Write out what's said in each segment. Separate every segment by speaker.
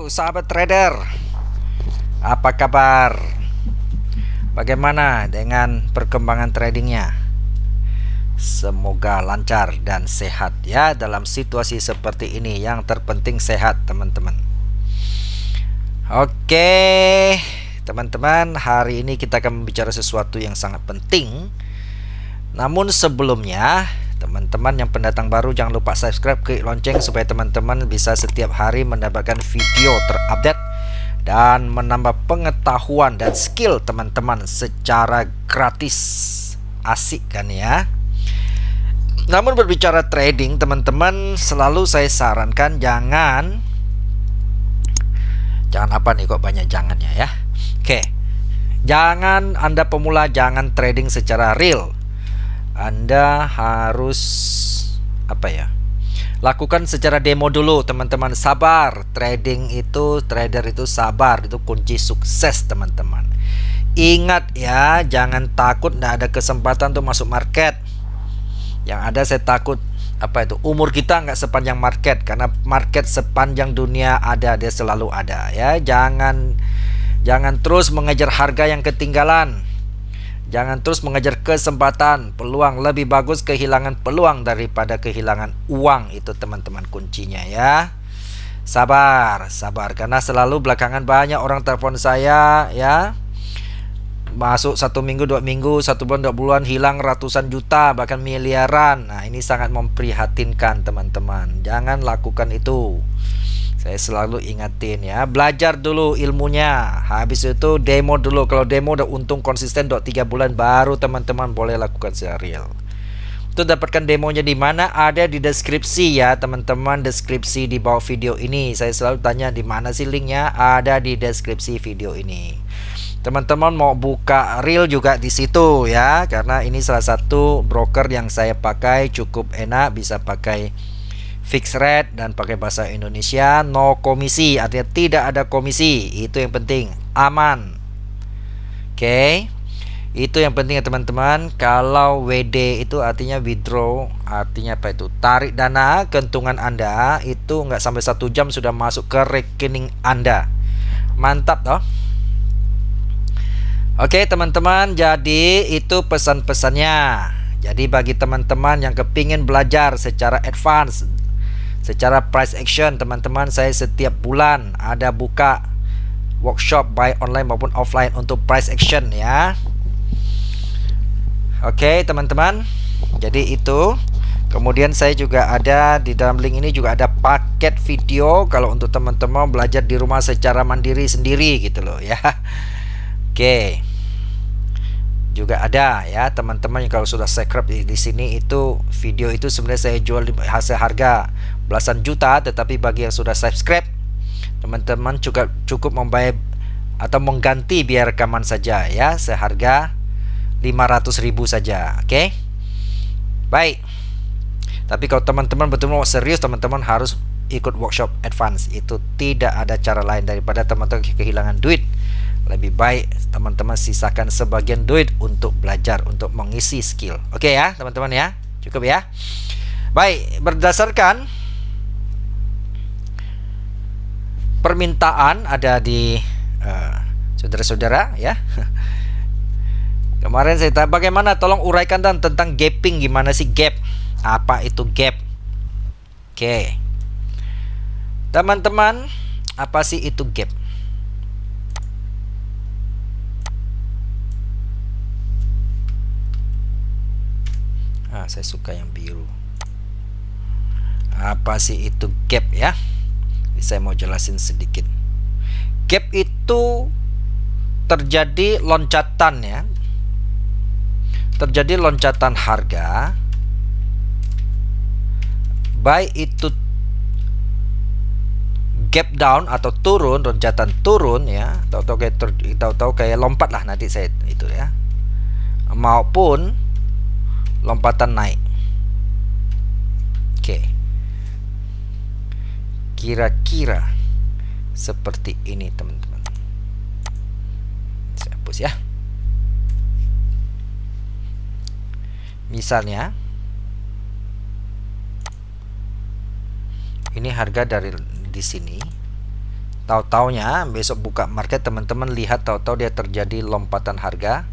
Speaker 1: sahabat trader, apa kabar? Bagaimana dengan perkembangan tradingnya? Semoga lancar dan sehat ya dalam situasi seperti ini. Yang terpenting sehat, teman-teman. Oke, teman-teman, hari ini kita akan membicara sesuatu yang sangat penting. Namun sebelumnya, teman-teman yang pendatang baru jangan lupa subscribe, klik lonceng supaya teman-teman bisa setiap hari mendapatkan video terupdate dan menambah pengetahuan dan skill teman-teman secara gratis. Asik kan ya? Namun berbicara trading, teman-teman, selalu saya sarankan jangan apa nih, kok banyak jangannya ya. Oke. Jangan Anda pemula, jangan trading secara real. Anda harus lakukan secara demo dulu, teman-teman. Sabar. Trader itu sabar, itu kunci sukses, teman-teman. Ingat ya, jangan takut tidak ada kesempatan untuk masuk market. Yang ada saya takut umur kita nggak sepanjang market, karena market sepanjang dunia ada, dia selalu ada ya. Jangan terus mengejar harga yang ketinggalan. Jangan terus mengejar kesempatan, peluang. Lebih bagus kehilangan peluang daripada kehilangan uang. Itu teman-teman kuncinya ya. Sabar karena selalu belakangan banyak orang telepon saya ya. Masuk 1 minggu, 2 minggu, 1 bulan, 2 bulan hilang ratusan juta, bahkan miliaran. Nah, ini sangat memprihatinkan, teman-teman. Jangan lakukan itu. Saya selalu ingatin ya, belajar dulu ilmunya. Habis itu demo dulu. Kalau demo udah untung konsisten 3 bulan, baru teman-teman boleh lakukan secara real. Untuk dapatkan demonya di mana? Ada di deskripsi ya, teman-teman. Deskripsi di bawah video ini. Saya selalu tanya di mana sih linknya? Ada di deskripsi video ini. Teman-teman mau buka real juga di situ ya, karena ini salah satu broker yang saya pakai, cukup enak, bisa pakai fixed rate dan pakai bahasa Indonesia, no komisi, artinya tidak ada komisi. Itu yang penting, aman. Oke. Itu yang penting ya, teman-teman. Kalau WD itu artinya withdraw, artinya tarik dana keuntungan Anda itu nggak sampai 1 jam sudah masuk ke rekening Anda. Mantap toh. Oke, teman-teman, jadi itu pesan-pesannya. Jadi bagi teman-teman yang kepingin belajar secara advance, secara price action, teman-teman, saya setiap bulan ada buka workshop baik online maupun offline untuk price action ya. Oke, teman-teman. Jadi itu. Kemudian saya juga ada di dalam link ini juga ada paket video kalau untuk teman-teman belajar di rumah secara mandiri sendiri gitu loh ya. Oke. Juga ada ya, teman-teman yang kalau sudah subscribe di sini, itu video itu sebenarnya saya jual di hasil harga belasan juta, tetapi bagi yang sudah subscribe, teman-teman juga cukup membayar atau mengganti biaya rekaman saja ya, seharga 500.000 saja. Oke. Baik. Tapi kalau teman-teman betul-betul serius, teman-teman harus ikut workshop advance. Itu tidak ada cara lain daripada teman-teman kehilangan duit. Lebih baik teman-teman sisakan sebagian duit untuk belajar, untuk mengisi skill. Oke ya, teman-teman ya. Cukup ya. Baik, berdasarkan permintaan ada di saudara-saudara ya. Kemarin saya tanya, bagaimana, tolong uraikan dan tentang gapping. Gimana sih gap? Apa itu gap? Oke. Teman-teman, apa sih itu gap? Saya suka yang biru. Apa sih itu gap ya? Saya mau jelasin sedikit. Gap itu terjadi loncatan ya. Terjadi loncatan harga, baik itu gap down atau turun, loncatan turun ya, tahu-tahu kayak lompat lah nanti saya itu ya, maupun lompatan naik. Oke. Kira-kira seperti ini, teman-teman. Saya hapus ya. Misalnya ini harga dari di sini Tahu-taunya besok buka market teman-teman lihat tahu-tahu dia terjadi lompatan harga.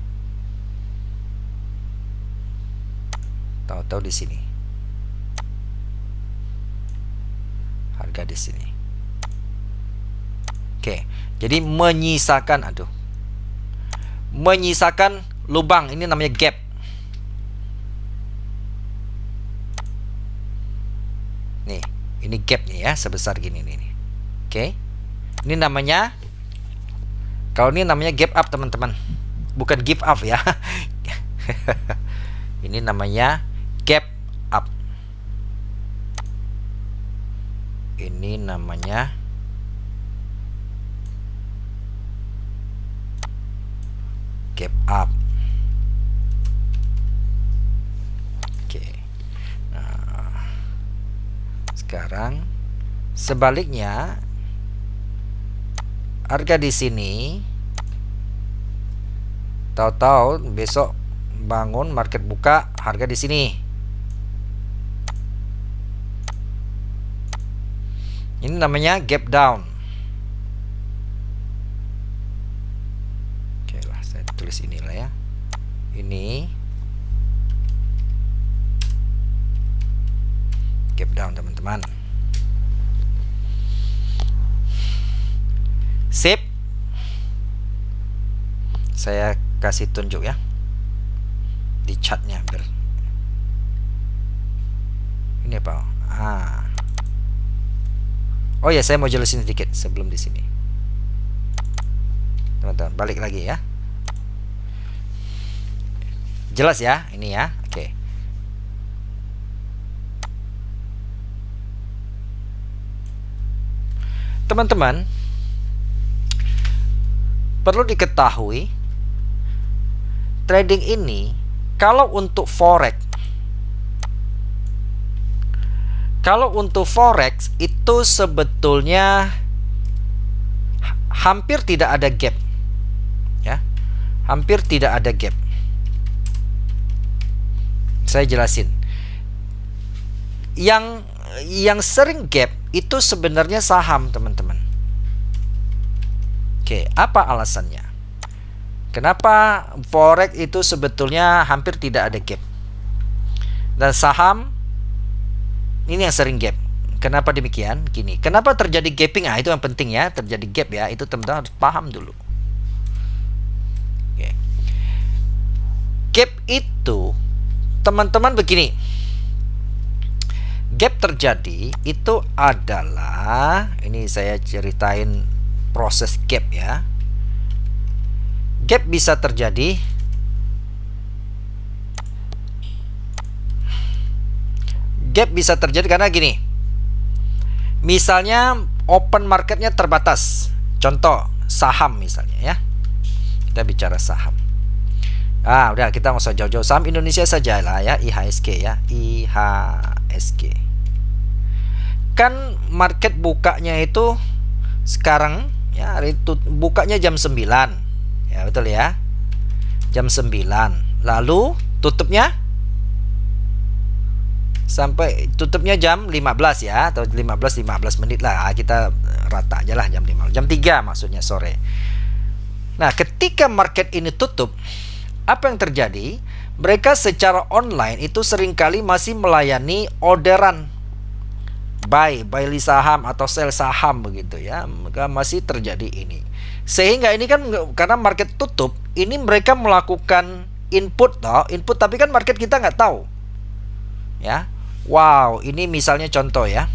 Speaker 1: Tahu-tahu di sini. Harga di sini. Oke. Jadi menyisakan lubang, ini namanya gap. Nih, ini gap nih ya, sebesar gini nih. Oke. Ini namanya, kalau ini namanya gap up teman-teman, bukan give up ya. Ini namanya gap up. Ini namanya gap up. Oke. Nah, sekarang sebaliknya, harga di sini tahu-tahu besok bangun market buka harga di sini. Ini namanya gap down. Oke lah, saya tulis inilah ya. Ini gap down teman-teman. Sip. Saya kasih tunjuk ya di chartnya biar ini apa? Oh ya, saya mau jelasin sedikit sebelum di sini. Teman-teman, balik lagi ya. Jelas ya ini ya. Oke. Teman-teman, perlu diketahui trading ini kalau untuk forex itu sebetulnya hampir tidak ada gap ya, hampir tidak ada gap. Saya jelasin. Yang sering gap itu sebenarnya saham teman-teman. Oke, apa alasannya? Kenapa forex itu sebetulnya hampir tidak ada gap? Dan saham ini yang sering gap. Kenapa demikian? Gini, kenapa terjadi gapping? Itu yang penting ya, terjadi gap ya. Itu teman-teman harus paham dulu. Oke. Gap itu teman-teman begini. Gap terjadi itu adalah, ini saya ceritain proses gap ya. Gap bisa terjadi karena gini. Misalnya open marketnya terbatas. Contoh saham misalnya ya. Kita bicara saham. Udah, kita nggak usah jauh-jauh, saham Indonesia saja lah ya, IHSG ya, IHSG. Kan market bukanya itu sekarang ya, hari itu bukanya jam 9. Ya, betul ya. Jam 9. Lalu tutupnya sampai tutupnya jam 15 ya, atau 15 menit lah. Kita rata aja lah jam 5. Jam 3 maksudnya sore. Nah, ketika market ini tutup, apa yang terjadi? Mereka secara online itu seringkali masih melayani orderan buy saham atau sell saham begitu ya. Maka masih terjadi ini. Sehingga ini kan karena market tutup, ini mereka melakukan input tapi kan market kita nggak tahu. Ya. Wow, ini misalnya contoh ya.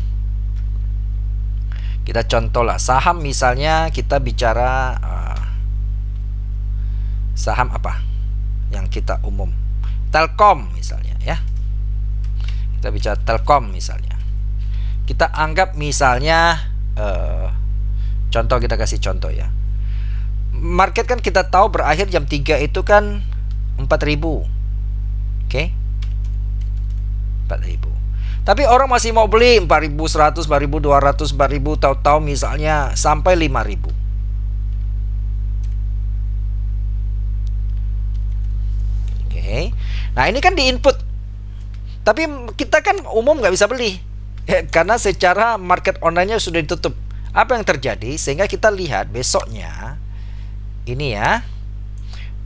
Speaker 1: Kita contoh lah saham, misalnya kita bicara saham apa? Yang kita umum, Telkom misalnya ya. Kita bicara Telkom misalnya. Kita anggap misalnya contoh, kita kasih contoh ya. Market kan kita tahu berakhir jam 3 itu kan 4.000. Oke? 4.000. Tapi orang masih mau beli 4.100, 4.200, 4.000, tahu-tahu misalnya sampai 5.000. Nah, ini kan di input, tapi kita kan umum nggak bisa beli ya, karena secara market online-nya sudah ditutup. Apa yang terjadi? Sehingga kita lihat besoknya ini ya.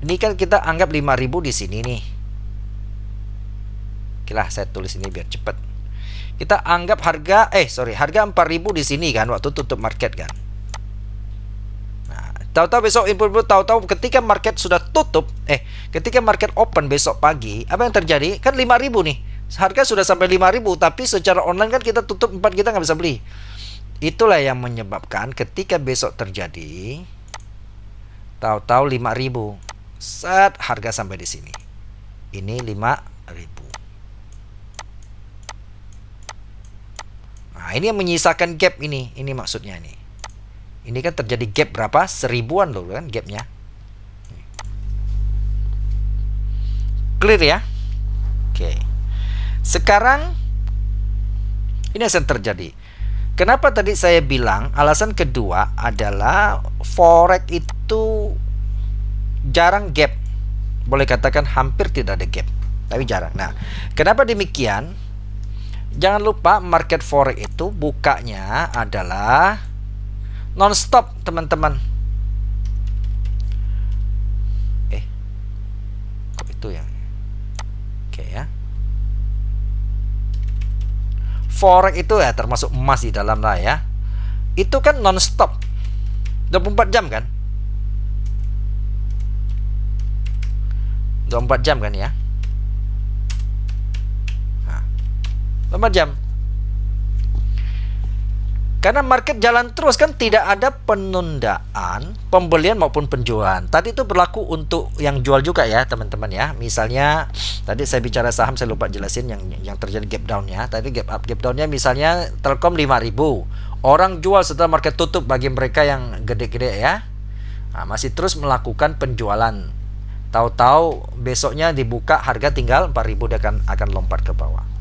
Speaker 1: Ini kan kita anggap 5.000 di sini nih. Oke lah, saya tulis ini biar cepat. Kita anggap harga harga 4.000 di sini kan waktu tutup market kan. Nah, tahu-tahu besok input, tahu-tahu ketika market sudah tutup, ketika market open besok pagi, apa yang terjadi? Kan 5.000 nih. Harga sudah sampai 5.000, tapi secara online kan kita tutup 4, kita nggak bisa beli. Itulah yang menyebabkan ketika besok terjadi, tahu-tahu 5.000. Set harga sampai di sini. Ini 5.000. Nah, ini yang menyisakan gap ini. Ini maksudnya nih. Ini kan terjadi gap berapa? 1000-an loh kan gapnya. Clear ya? Oke. Sekarang ini yang terjadi. Kenapa tadi saya bilang alasan kedua adalah forex itu jarang gap. Boleh katakan hampir tidak ada gap, tapi jarang. Nah, kenapa demikian? Jangan lupa market forex itu bukanya adalah non-stop, teman-teman. Kok itu ya? Oke ya. Forex itu ya termasuk emas di dalam lah ya. Itu kan non-stop. 24 jam kan? 24 jam kan ya? Nah, 24 jam. Karena market jalan terus kan, tidak ada penundaan pembelian maupun penjualan. Tadi itu berlaku untuk yang jual juga ya teman-teman ya. Misalnya tadi saya bicara saham, saya lupa jelasin yang terjadi gap down-nya. Tadi gap up gap down-nya misalnya Telkom 5.000. Orang jual setelah market tutup bagi mereka yang gede-gede ya. Nah, masih terus melakukan penjualan. Tahu-tahu besoknya dibuka harga tinggal 4.000, dia akan lompat ke bawah.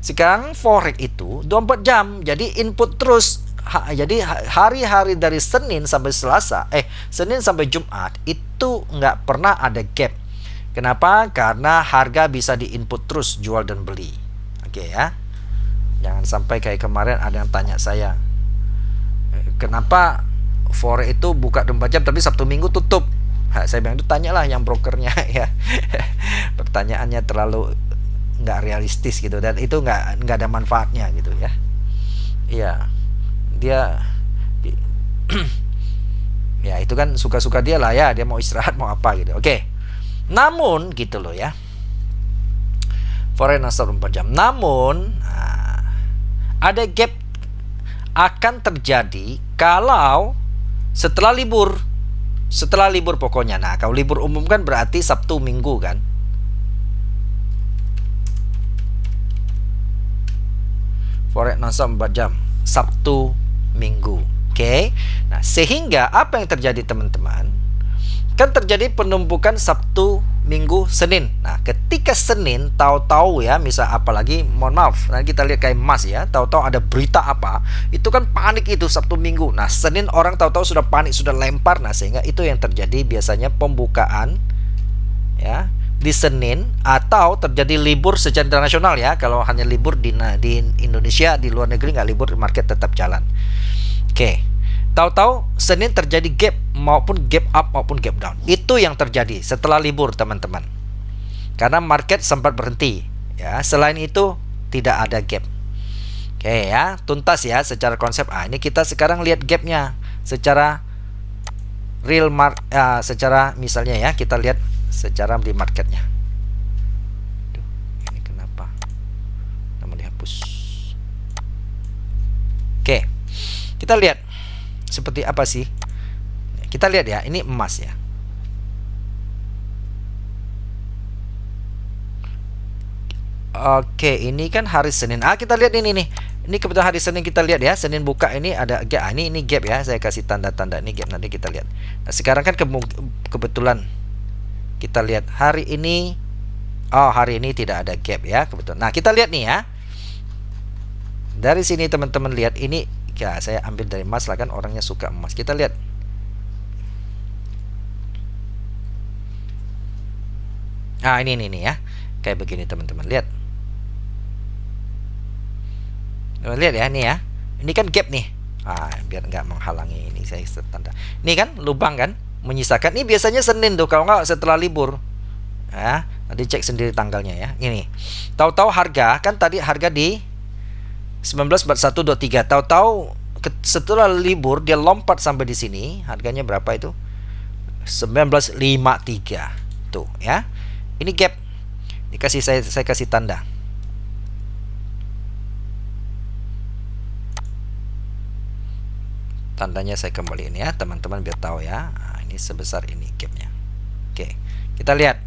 Speaker 1: Sekarang forex itu 24 jam, jadi input terus. Jadi hari-hari dari Senin sampai Selasa, Senin sampai Jumat itu nggak pernah ada gap. Kenapa? Karena harga bisa diinput terus, jual dan beli. Oke ya. Jangan sampai kayak kemarin ada yang tanya saya, kenapa forex itu buka 24 jam tapi Sabtu Minggu tutup? Saya bilang itu tanyalah yang brokernya ya. Pertanyaannya terlalu nggak realistis gitu, dan itu nggak ada manfaatnya gitu ya. Iya, dia ya itu kan suka-suka dia lah ya, dia mau istirahat mau apa gitu. Oke, namun gitu loh ya, forex non-stop 24 jam. Namun ada gap akan terjadi kalau setelah libur pokoknya. Nah, kalau libur umum kan berarti Sabtu Minggu kan. Forex non-stop 4 jam Sabtu Minggu. Oke. Nah, sehingga apa yang terjadi teman-teman? Kan terjadi penumpukan Sabtu, Minggu, Senin. Nah, ketika Senin tahu-tahu ya, misal apalagi mohon maaf, nanti kita lihat kayak emas ya, tahu-tahu ada berita apa, itu kan panik itu Sabtu Minggu. Nah, Senin orang tahu-tahu sudah panik, sudah lempar. Nah, sehingga itu yang terjadi biasanya pembukaan ya di Senin, atau terjadi libur secara internasional ya. Kalau hanya libur di Indonesia, di luar negeri nggak libur, market tetap jalan. Oke, tahu-tahu Senin terjadi gap, maupun gap up maupun gap down. Itu yang terjadi setelah libur teman-teman, karena market sempat berhenti ya. Selain itu tidak ada gap. Oke ya, tuntas ya secara konsep. Ini kita sekarang lihat gapnya secara real secara misalnya ya, kita lihat secara di marketnya. Duh, ini kenapa nama dihapus? Oke, kita lihat seperti apa sih. Kita lihat ya, ini emas ya. Oke, ini kan hari Senin. Kita lihat ini nih. Ini kebetulan hari Senin, kita lihat ya. Senin buka ini ada gap. Ini gap ya. Saya kasih tanda-tanda ini gap, nanti kita lihat. Nah, sekarang kan kebetulan kita lihat hari ini, hari ini tidak ada gap ya kebetulan. Nah, kita lihat nih ya. Dari sini teman-teman lihat ini ya, saya ambil dari emas lah kan, orangnya suka emas. Kita lihat. Ini ya. Kayak begini teman-teman, lihat. Lihat ya, ini ya. Ini kan gap nih. Biar nggak menghalangi ini saya tanda. Ini kan lubang kan, menyisakan. Ini biasanya Senin tuh, kalau nggak setelah libur. Ya, nanti cek sendiri tanggalnya ya. Ini. Tahu-tahu harga kan tadi harga di 194123. Tahu-tahu setelah libur dia lompat sampai di sini. Harganya berapa itu? 1953. Tuh ya. Ini gap. Dikasih saya kasih tanda. Tandanya saya kembaliin ya, teman-teman biar tahu ya. Nah, ini sebesar ini gapnya. Oke, kita lihat.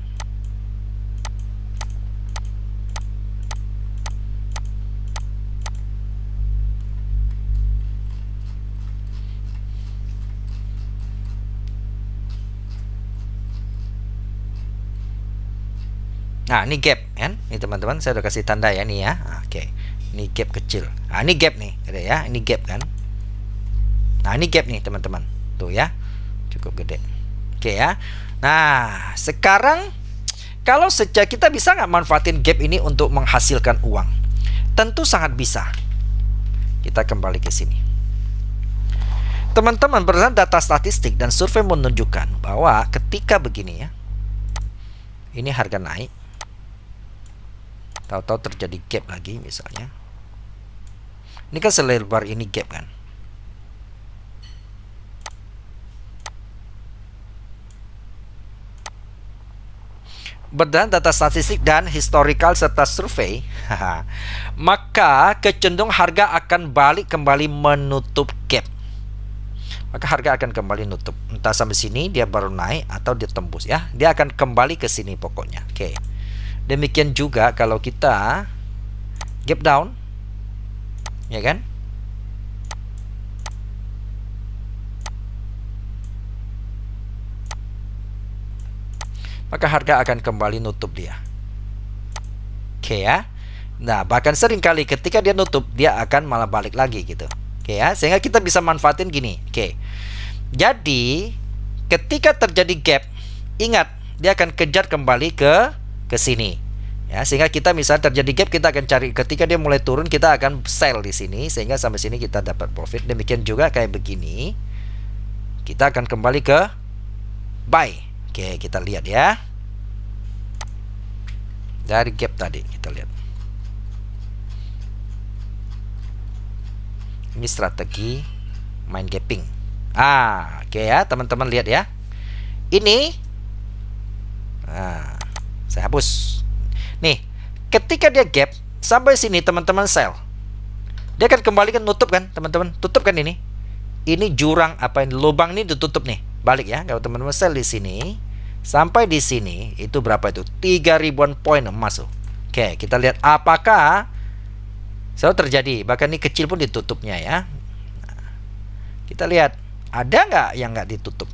Speaker 1: Nah, ini gap kan? Ini teman-teman, saya udah kasih tanda ya nih ya. Oke. Ini gap kecil. Nah, ini gap nih, ada ya. Ini gap kan? Nah, ini gap nih, teman-teman. Tuh ya. Cukup gede. Oke ya. Nah, sekarang kalau sejak kita bisa nggak manfaatin gap ini untuk menghasilkan uang? Tentu sangat bisa. Kita kembali ke sini. Teman-teman, berdasarkan data statistik dan survei menunjukkan bahwa ketika begini ya. Ini harga naik. Tahu-tahu terjadi gap lagi misalnya. Ini kan selebar ini gap kan. Berdasarkan data statistik dan historical serta survei, maka kecenderungan harga akan balik kembali menutup gap. Maka harga akan kembali nutup. Entah sampai sini dia baru naik atau dia tembus ya. Dia akan kembali ke sini pokoknya. Oke. Demikian juga kalau kita gap down, ya kan? Maka harga akan kembali nutup dia. Oke ya. Nah, bahkan sering kali ketika dia nutup, dia akan malah balik lagi gitu. Oke ya, sehingga kita bisa manfaatin gini. Oke. Jadi, ketika terjadi gap, ingat, dia akan kejar kembali ke sini. Ya, sehingga kita misalnya terjadi gap, kita akan cari ketika dia mulai turun, kita akan sell di sini sehingga sampai sini kita dapat profit. Demikian juga kayak begini. Kita akan kembali ke buy. Oke, kita lihat ya. Dari gap tadi kita lihat. Ini strategi main gapping. Oke ya, teman-teman lihat ya. Ini saya hapus. Nih, ketika dia gap sampai sini teman-teman sell. Dia akan kembali kan nutup kan, teman-teman? Tutup kan ini. Ini jurang apa ini lubang ini ditutup nih. Balik ya. Kalau teman-teman sell di sini sampai di sini itu berapa itu? 3000-an poin emas tuh. Oke, kita lihat apakah selalu terjadi. Bahkan ini kecil pun ditutupnya ya. Nah, kita lihat ada nggak yang nggak ditutup?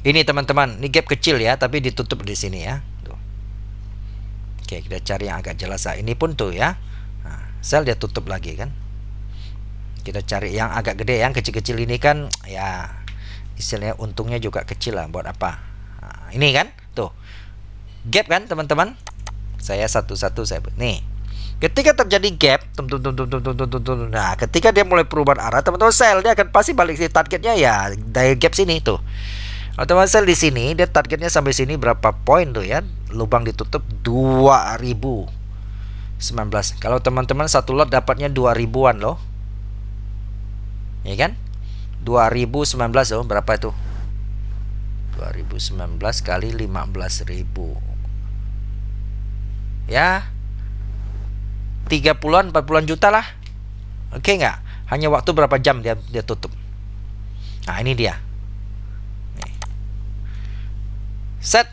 Speaker 1: Ini teman-teman, ini gap kecil ya, tapi ditutup di sini ya. Tuh. Oke, kita cari yang agak jelas. Ini pun tuh ya. Nah, sell dia tutup lagi kan. Kita cari yang agak gede, yang kecil-kecil ini kan ya istilahnya untungnya juga kecil lah, buat apa. Nah, ini kan tuh gap kan teman-teman. Saya satu-satu saya nih. Ketika terjadi gap, nah ketika dia mulai perubahan arah, teman-teman sell, dia akan pasti balik di targetnya ya dari gap sini tuh. Teman-teman sell di sini, dia targetnya sampai sini berapa poin tuh ya? Lubang ditutup 2019. Kalau teman-teman satu lot dapatnya 2000-an loh. Ya kan? 2019 loh, berapa itu? 2019 kali 15.000. Ya. 30-an 40-an juta lah. Oke nggak? Hanya waktu berapa jam dia tutup. Nah, ini dia. Nih. Set.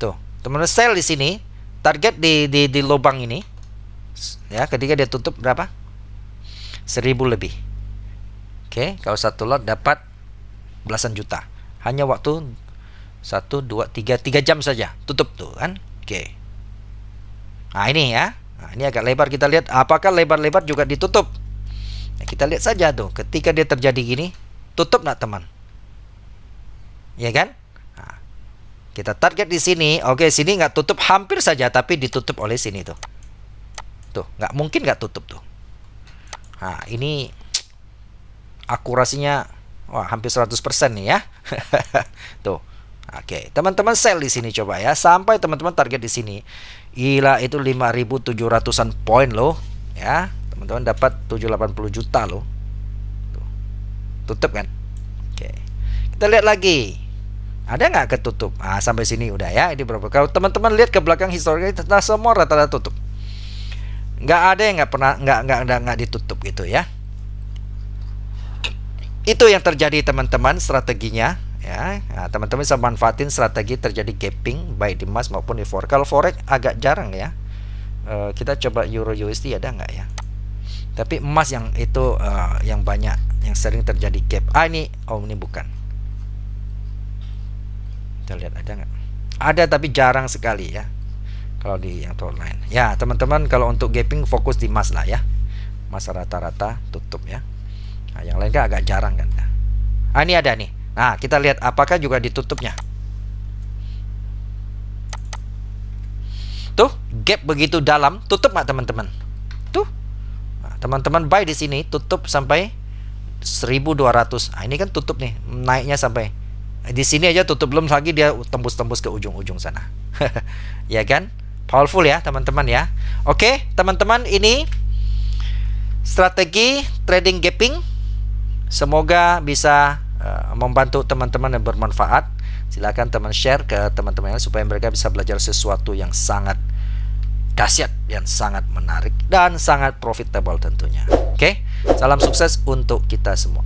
Speaker 1: Tuh, teman-teman sell di sini, target di lubang ini. Ya, ketika dia tutup berapa? 1000 lebih. Oke, kalau satu lot dapat belasan juta. Hanya waktu 1 2 3 jam saja tutup tuh kan. Oke. Nah, ini ya. Nah, ini agak lebar, kita lihat apakah lebar-lebar juga ditutup. Nah, kita lihat saja tuh, ketika dia terjadi gini, tutup nggak teman? ya kan? Nah, kita target di sini. Oke, sini nggak tutup hampir saja, tapi ditutup oleh sini tuh. Tuh, nggak mungkin nggak tutup tuh. Nah, ini akurasinya wah hampir 100% nih ya. Tuh. Oke, teman-teman sell di sini coba ya, sampai teman-teman target di sini. Gila, itu 5.700-an poin loh, ya. Teman-teman dapat 780 juta loh. Tuh. Tutup kan? Oke. Kita lihat lagi. Ada nggak ketutup? Ah, sampai sini udah ya. Ini berapa? Kalau teman-teman lihat ke belakang historinya, semua rata-rata tutup. Nggak ada yang nggak pernah nggak ditutup gitu ya. Itu yang terjadi teman-teman, strateginya ya. Nah, teman-teman bisa manfaatin strategi terjadi gapping baik di emas maupun di forex. Kalau forex agak jarang ya. Kita coba euro USD ada nggak ya? Tapi emas yang itu yang banyak, yang sering terjadi gap. Ini bukan. Kita lihat ada nggak? Ada tapi jarang sekali ya. Kalau di yang lain. Ya teman-teman, kalau untuk gapping fokus di emas lah ya. Emas rata-rata tutup ya. Nah, yang lain kan agak jarang kan. Ini ada nih. Nah, kita lihat apakah juga ditutupnya. Tuh, gap begitu dalam, tutup nggak teman-teman? Tuh. Nah, teman-teman buy di sini tutup sampai 1.200. Nah, ini kan tutup nih, naiknya sampai di sini aja tutup, belum lagi dia tembus-tembus ke ujung-ujung sana. Ya kan? Powerful ya, teman-teman ya. Oke, teman-teman, ini strategi trading gapping. Semoga bisa membantu teman-teman dan bermanfaat. Silakan teman share ke teman-teman supaya mereka bisa belajar sesuatu yang sangat dahsyat, yang sangat menarik dan sangat profitable tentunya. Oke, salam sukses untuk kita semua.